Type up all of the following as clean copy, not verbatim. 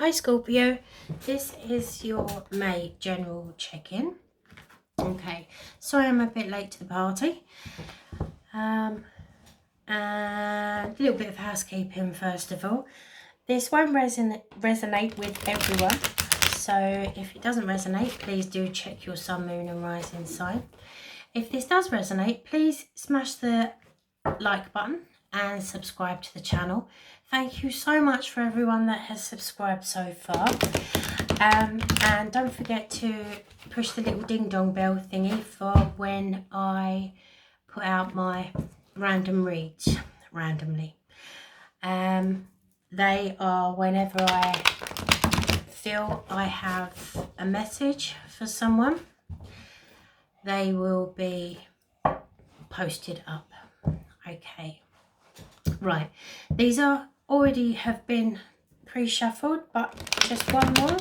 Hi Scorpio, this is your May general check-in. Okay, sorry I'm a bit late to the party. And a little bit of housekeeping first of all. This won't resonate with everyone, so if it doesn't resonate, please do check your sun, moon and rising sign. If this does resonate, please smash the like button and subscribe to the channel. Thank you so much for everyone that has subscribed so far. And don't forget to push the little ding dong bell thingy for when I put out my random reads randomly. They are whenever I feel I have a message for someone, they will be posted up. Okay, right, these are already have been pre-shuffled, but just one more.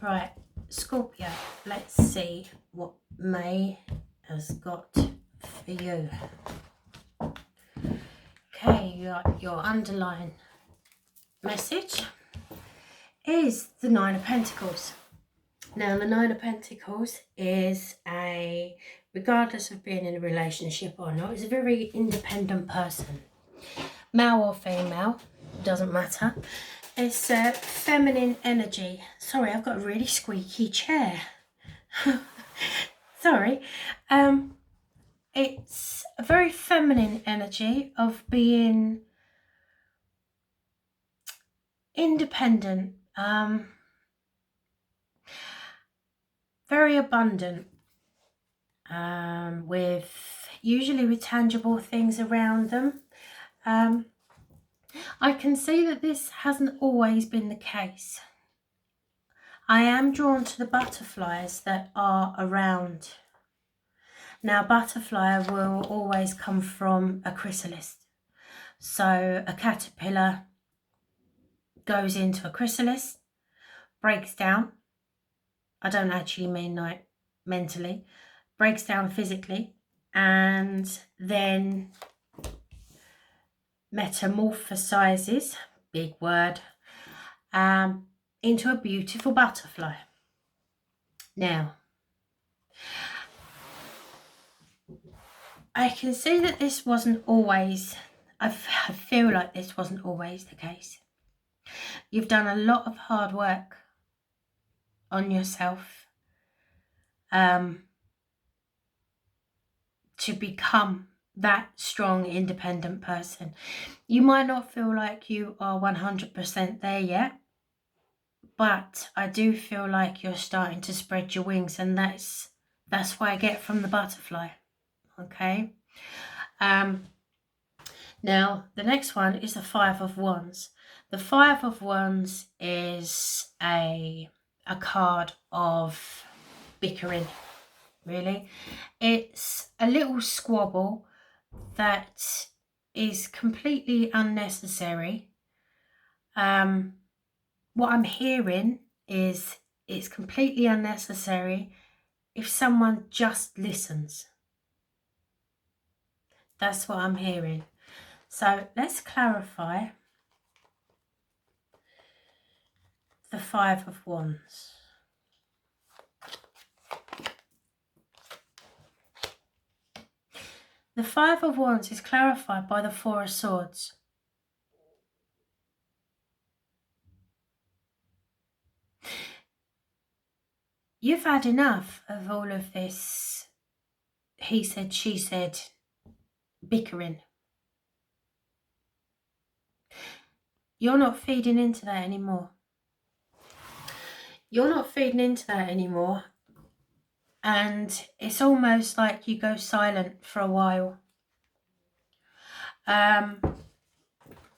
Right, Scorpio, let's see what May has got for you. Okay, your underlying message is the Nine of Pentacles. Now, the Nine of Pentacles is regardless of being in a relationship or not, is a very independent person. Male or female, doesn't matter. It's a feminine energy. Sorry, I've got a really squeaky chair. Sorry. It's a very feminine energy of being independent, very abundant, usually with tangible things around them. I can see that this hasn't always been the case. I am drawn to the butterflies that are around. Now, butterfly will always come from a chrysalis. So a caterpillar goes into a chrysalis, breaks down. I don't actually mean like mentally, breaks down physically, and then metamorphosizes, big word, into a beautiful butterfly. Now, I can see that this wasn't always, I feel like this wasn't always the case. You've done a lot of hard work on yourself to become that strong, independent person. You might not feel like you are 100% there yet, but I do feel like you're starting to spread your wings, and that's what I get from the butterfly. Okay. Now the next one is the Five of Wands. The Five of Wands is a card of bickering. Really, it's a little squabble that is completely unnecessary. What I'm hearing is it's completely unnecessary if someone just listens. That's what I'm hearing. So let's clarify the Five of Wands. The Five of Wands is clarified by the Four of Swords. You've had enough of all of this he said, she said, bickering. You're not feeding into that anymore. You're not feeding into that anymore. And it's almost like you go silent for a while.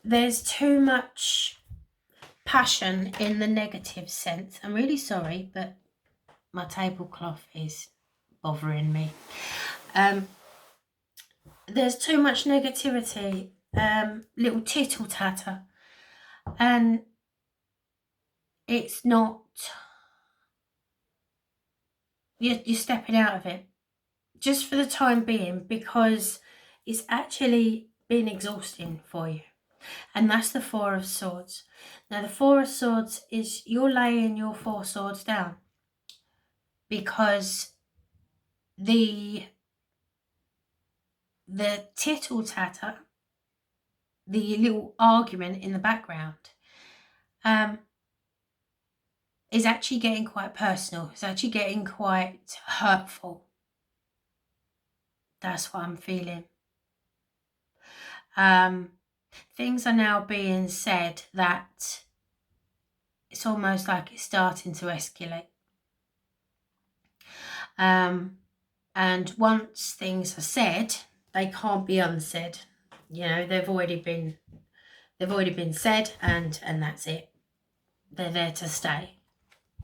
There's too much passion in the negative sense. I'm really sorry, but my tablecloth is bothering me. There's too much negativity, little tittle tatter, and it's not, you're stepping out of it just for the time being, because it's actually been exhausting for you. And that's the Four of Swords. Now the Four of Swords is you're laying your four swords down because the tittle tatter, the little argument in the background, is actually getting quite personal. It's actually getting quite hurtful. That's what I'm feeling. Things are now being said that it's almost like it's starting to escalate. And once things are said, they can't be unsaid. You know, they've already been said, and that's it. They're there to stay.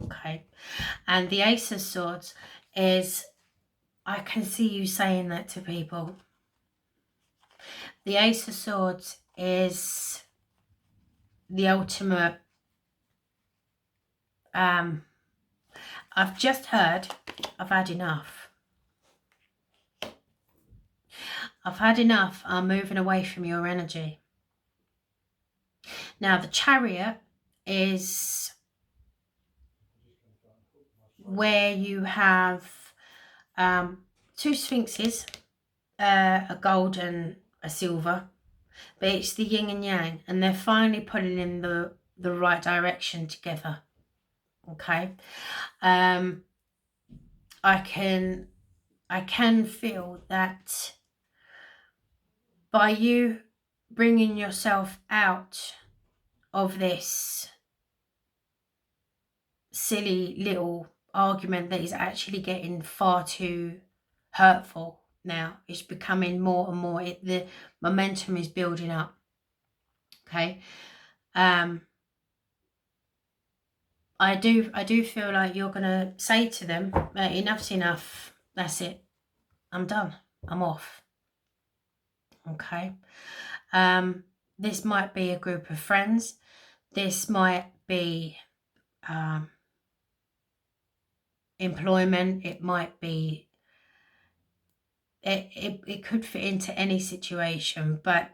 Okay. And the Ace of Swords is, I can see you saying that to people. The Ace of Swords is the ultimate, I've just heard, I've had enough. I've had enough. I'm moving away from your energy. Now the Chariot is where you have two sphinxes, a gold and a silver, but it's the yin and yang, and they're finally pulling in the right direction together. Okay. I can feel that by you bringing yourself out of this silly little argument that is actually getting far too hurtful now. It's becoming more and more, the momentum is building up. Okay. I do feel like you're gonna say to them, enough's enough, that's it, I'm done, I'm off. Okay. This might be a group of friends, this might be employment, it might be, it could fit into any situation, but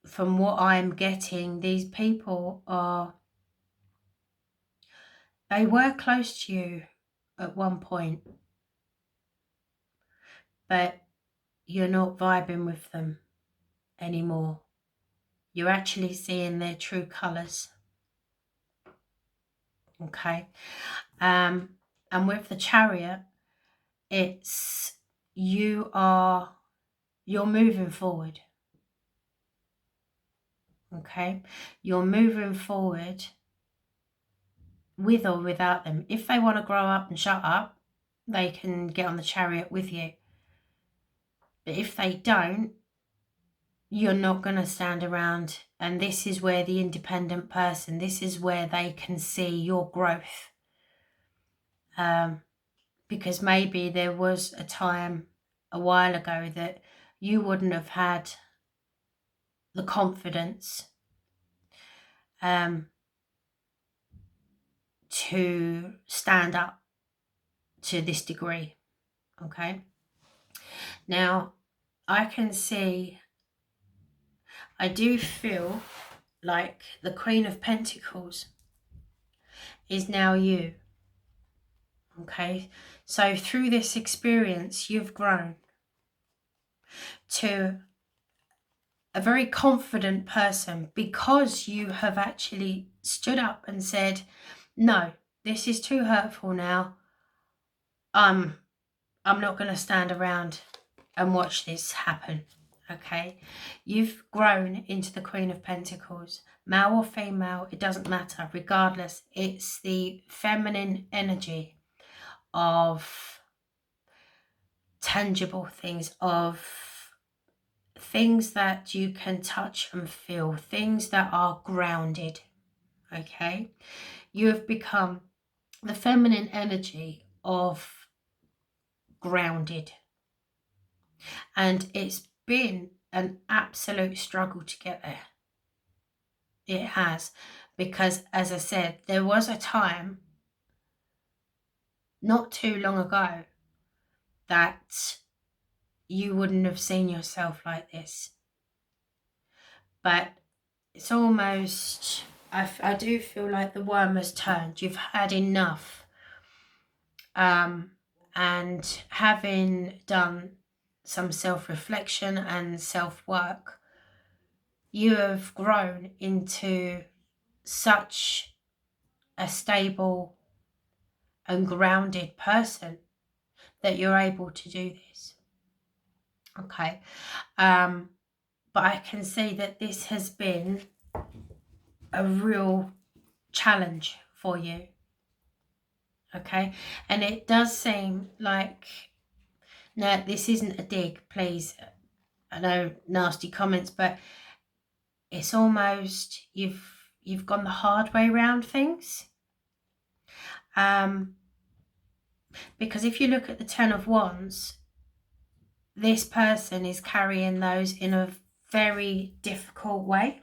from what I'm getting, these people they were close to you at one point, but you're not vibing with them anymore. You're actually seeing their true colours. Okay. And with the Chariot, it's you're moving forward. Okay. You're moving forward with or without them. If they want to grow up and shut up, they can get on the Chariot with you. But if they don't, you're not going to stand around. And this is where the independent person, this is where they can see your growth. Because maybe there was a time a while ago that you wouldn't have had the confidence to stand up to this degree. Okay. Now, I can see, I do feel like the Queen of Pentacles is now you. Okay. So through this experience, you've grown to a very confident person because you have actually stood up and said, no, this is too hurtful now. I'm not going to stand around and watch this happen. Okay. You've grown into the Queen of Pentacles, male or female, it doesn't matter. Regardless, it's the feminine energy of tangible things, of things that you can touch and feel, things that are grounded. Okay. You have become the feminine energy of grounded. And it's been an absolute struggle to get there. It has. Because, as I said, there was a time not too long ago that you wouldn't have seen yourself like this. but it's almost, I do feel like the worm has turned. You've had enough. And having done some self-reflection and self-work, you have grown into such a stable and grounded person that you're able to do this. Okay. But I can see that this has been a real challenge for you. Okay. And it does seem like, now this isn't a dig, please, I know nasty comments, but it's almost you've gone the hard way around things. Because if you look at the Ten of Wands, this person is carrying those in a very difficult way,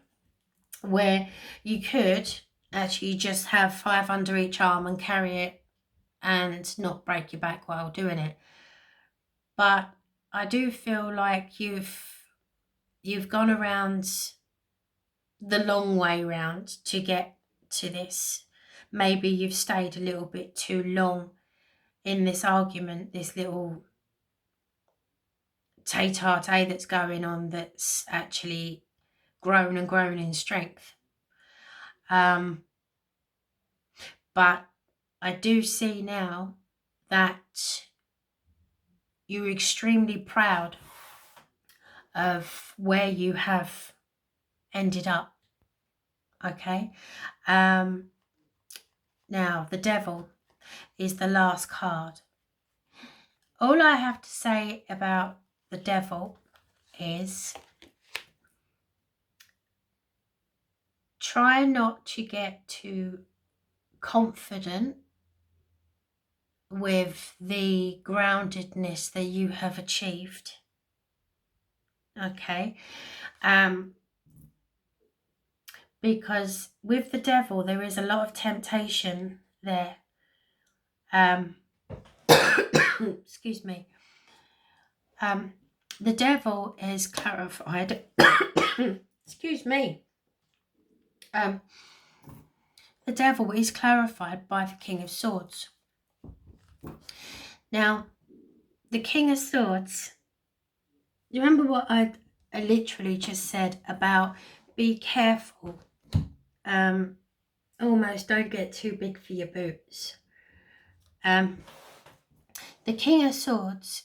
where you could actually just have 5 under each arm and carry it and not break your back while doing it. But I do feel like you've gone around the long way round to get to this. Maybe you've stayed a little bit too long in this argument, this little tete-a-tete that's going on, that's actually grown and grown in strength. But I do see now that you're extremely proud of where you have ended up. Okay. Now the Devil is the last card. All I have to say about the Devil is try not to get too confident with the groundedness that you have achieved. Okay. Because with the Devil there is a lot of temptation there. Excuse me. The Devil is clarified. Excuse me. The Devil is clarified by the King of Swords. Now, the King of Swords, you remember what I literally just said about be careful. Almost don't get too big for your boots. The King of Swords,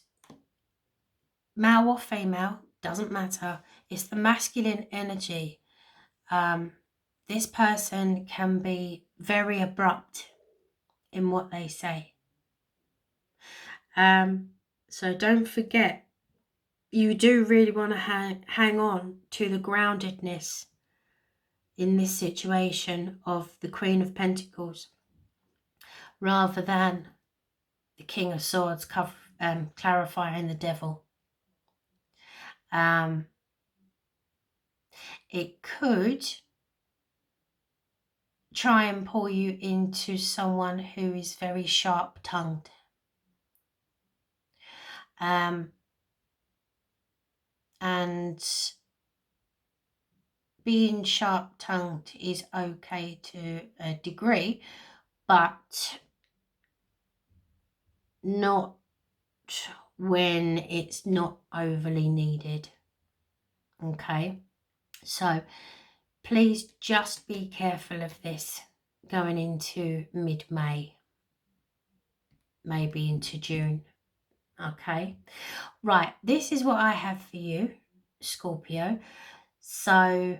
male or female, doesn't matter. It's the masculine energy. This person can be very abrupt in what they say. So don't forget, you do really want to hang on to the groundedness in this situation of the Queen of Pentacles, rather than the King of Swords clarifying the Devil. It could try and pull you into someone who is very sharp-tongued. And being sharp-tongued is okay to a degree, but not when it's not overly needed. Okay, so please just be careful of this going into mid-May, maybe into June. Okay, right, this is what I have for you, Scorpio. So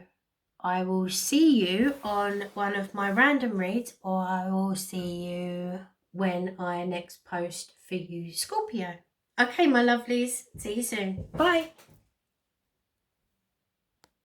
I will see you on one of my random reads, or I will see you when I next post for you, Scorpio. Okay, my lovelies, see you soon. Bye.